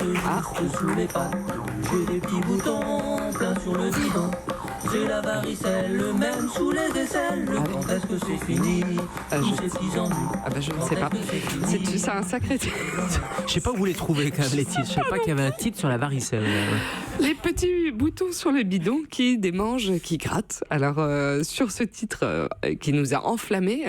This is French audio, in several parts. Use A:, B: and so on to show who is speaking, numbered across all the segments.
A: juste sous les pattes. J'ai des petits boutons plein sur le bidon. J'ai la varicelle, même sous les aisselles. Quand est-ce que c'est fini? Tous ces petits ennuis.
B: Ah bah je ne sais pas. C'est un sacré titre.
C: Je sais pas où vous les trouvez quand même les titres. Je sais pas qu'il y avait un titre sur la varicelle.
B: Les petits boutons sur le bidon qui démangent, qui grattent. Alors sur ce titre qui nous a enflammés,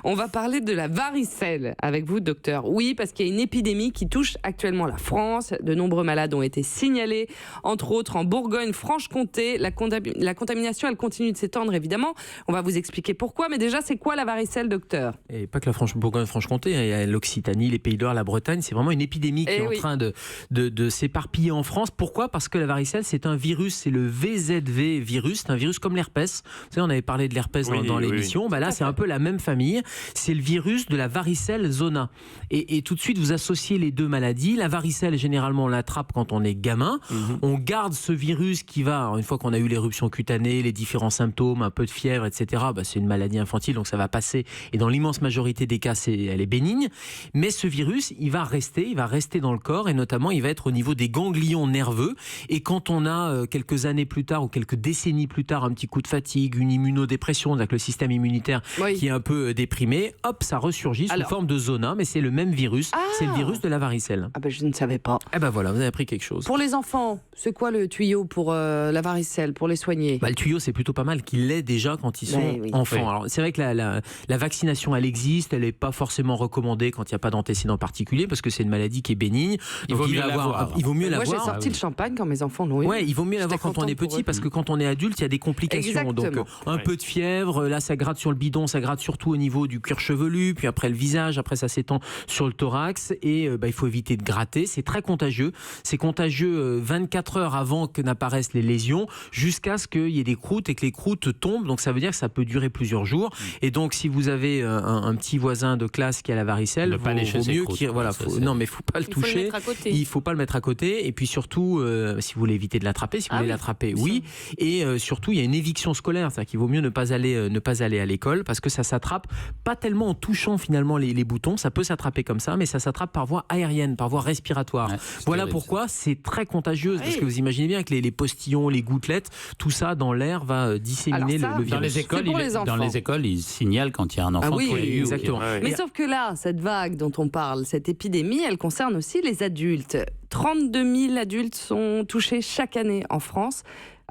B: on va parler de la varicelle avec vous, docteur. Oui, parce qu'il y a une épidémie qui touche actuellement la France. De nombreux malades ont été signalés, entre autres en Bourgogne-Franche-Comté. La contamination, elle continue de s'étendre, évidemment. On va vous expliquer pourquoi. Mais déjà, c'est quoi la varicelle, docteur?
C: Et pas que la Bourgogne-Franche-Comté, il y a l'Occitanie, les Pays de Loire, la Bretagne. C'est vraiment une épidémie qui est en train de s'éparpiller en France. Pourquoi? Parce que la varicelle, c'est un virus, c'est le VZV virus. C'est un virus comme l'herpès. Vous savez, on avait parlé de l'herpès dans l'émission. Bah là, c'est un peu la même famille. C'est le virus de la varicelle zona. Et tout de suite, vous associez les deux maladies. La varicelle, généralement, on l'attrape quand on est gamin. On garde ce virus qui va, alors, une fois qu'on a eu l'éruption cutanée, les différents symptômes, un peu de fièvre, etc. Bah, c'est une maladie infantile, donc ça va passer. Et dans l'immense majorité des cas, elle est bénigne. Mais ce virus, il va rester dans le corps, et notamment, il va être au niveau des ganglions nerveux. Et quand on a quelques années plus tard ou quelques décennies plus tard un petit coup de fatigue, une immunodépression, avec le système immunitaire qui est un peu déprimé, hop, ça ressurgit sous forme de zona, mais c'est le même virus. C'est le virus de la varicelle.
B: Ah ben je ne savais pas.
C: Eh ben voilà, vous avez appris quelque chose.
B: Pour les enfants, c'est quoi le tuyau pour la varicelle, pour les soigner?
C: Le tuyau, c'est plutôt pas mal qu'il l'ait déjà quand ils sont enfants. Alors, c'est vrai que la vaccination, elle existe, elle n'est pas forcément recommandée quand il n'y a pas d'antécédent particulier, parce que c'est une maladie qui est bénigne.
D: Il vaut mieux l'avoir.
B: Moi, j'ai sorti le champagne quand mes enfants l'ont eu.
C: Ouais, il vaut mieux l'avoir quand on est petit, parce que quand on est adulte, il y a des complications.
B: Exactement.
C: Donc, un peu de fièvre, là, ça gratte sur le bidon, ça gratte surtout au niveau du cuir chevelu, puis après le visage, après ça s'étend sur le thorax, et il faut éviter de gratter. C'est très contagieux. C'est contagieux 24 heures avant que n'apparaissent les lésions, jusqu'à ce qu'il y ait des croûtes et que les croûtes tombent. Donc, ça veut dire que ça peut durer plusieurs jours. Et donc, si vous avez un petit voisin de classe qui a la varicelle, vaut mieux qu'il... Voilà, non, mais il ne faut pas le toucher. Il ne faut pas le mettre à côté. Et puis surtout, si vous voulez éviter de l'attraper, si vous voulez l'attraper, oui. Et surtout, il y a une éviction scolaire. C'est-à-dire qu'il vaut mieux ne pas aller à l'école, parce que ça s'attrape pas tellement en touchant finalement les boutons. Ça peut s'attraper comme ça, mais ça s'attrape par voie aérienne, par voie respiratoire. Voilà pourquoi c'est très contagieux. Parce que vous imaginez bien que les postillons, les gouttelettes, tout ça dans l'air va disséminer le virus.
D: Dans les écoles, ils signalent quand il y a un enfant qui a eu.
C: Exactement.
B: Mais sauf que là, cette vague dont on parle, cette épidémie, elle concerne aussi les adultes. 32 000 adultes sont touchés chaque année en France.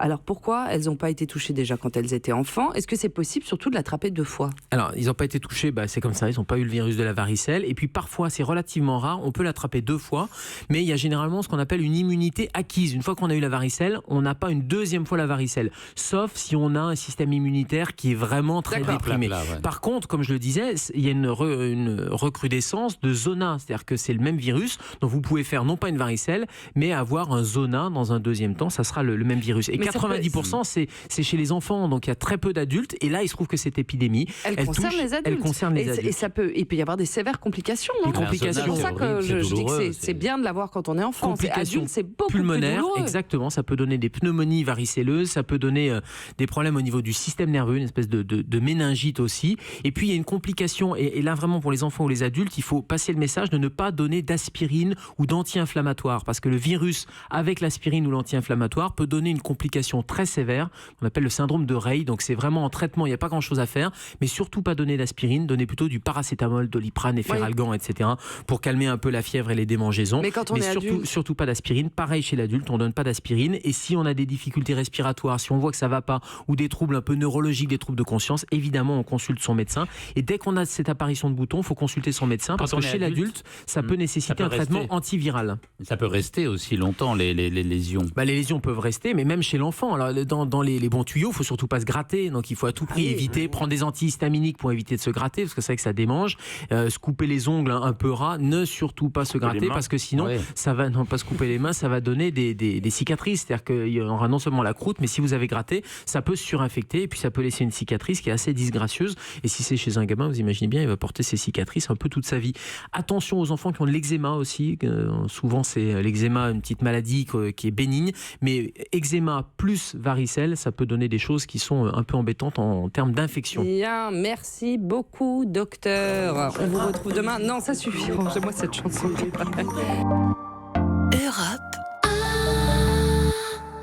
B: Alors pourquoi elles n'ont pas été touchées déjà quand elles étaient enfants? Est-ce que c'est possible surtout de l'attraper 2 fois?
C: Alors, ils n'ont pas été touchés, c'est comme ça, ils n'ont pas eu le virus de la varicelle. Et puis parfois, c'est relativement rare, on peut l'attraper 2 fois, mais il y a généralement ce qu'on appelle une immunité acquise. Une fois qu'on a eu la varicelle, on n'a pas une deuxième fois la varicelle, sauf si on a un système immunitaire qui est vraiment très déprimé. Par contre, comme je le disais, il y a une recrudescence de zona, c'est-à-dire que c'est le même virus, donc vous pouvez faire non pas une varicelle, mais avoir un zona dans un deuxième temps, ça sera le même virus. Et 90% c'est chez les enfants, donc il y a très peu d'adultes, et là il se trouve que cette épidémie elle concerne les adultes. Elle concerne les adultes.
B: Et il peut y avoir des sévères complications, non?
C: C'est
B: pour ça que je dis que c'est bien de l'avoir quand on est enfant.
C: Complications
B: adulte, c'est beaucoup
C: pulmonaires,
B: plus douloureux.
C: exactement, ça peut donner des pneumonies varicelleuses, ça peut donner des problèmes au niveau du système nerveux, une espèce de méningite aussi. Et puis il y a une complication, et là vraiment pour les enfants ou les adultes, il faut passer le message de ne pas donner d'aspirine ou d'anti-inflammatoire, parce que le virus avec l'aspirine ou l'anti-inflammatoire peut donner une complication très sévère, qu'on appelle le syndrome de Rey. Donc c'est vraiment en traitement, il n'y a pas grand chose à faire, mais surtout pas donner d'aspirine, donner plutôt du paracétamol, doliprane, efferalgan, etc. pour calmer un peu la fièvre et les démangeaisons.
B: Mais quand on est
C: surtout pas d'aspirine. Pareil chez l'adulte, on donne pas d'aspirine, et si on a des difficultés respiratoires, si on voit que ça va pas, ou des troubles un peu neurologiques, des troubles de conscience, évidemment on consulte son médecin, et dès qu'on a cette apparition de boutons, il faut consulter son médecin, parce que chez l'adulte, ça peut nécessiter un traitement antiviral.
D: Ça peut rester aussi longtemps, les lésions.
C: Les lésions peuvent rester, mais même chez l'enfant. Alors, dans les bons tuyaux, il ne faut surtout pas se gratter. Donc, il faut à tout prix éviter, prendre des antihistaminiques pour éviter de se gratter, parce que c'est vrai que ça démange. Se couper les ongles un peu ras, ne surtout pas se gratter, parce que sinon, ça va, non pas se couper les mains, ça va donner des cicatrices. C'est-à-dire qu'il y aura non seulement la croûte, mais si vous avez gratté, ça peut se surinfecter, et puis ça peut laisser une cicatrice qui est assez disgracieuse. Et si c'est chez un gamin, vous imaginez bien, il va porter ces cicatrices un peu toute sa vie. Attention aux enfants qui ont de l'eczéma aussi. Souvent, c'est l'eczéma, une petite maladie qui est bénigne, mais eczéma plus varicelle, ça peut donner des choses qui sont un peu embêtantes en termes d'infection.
B: Bien, merci beaucoup, docteur. On vous retrouve demain. Non, ça suffit. Rangez-moi cette chanson.
E: Europe,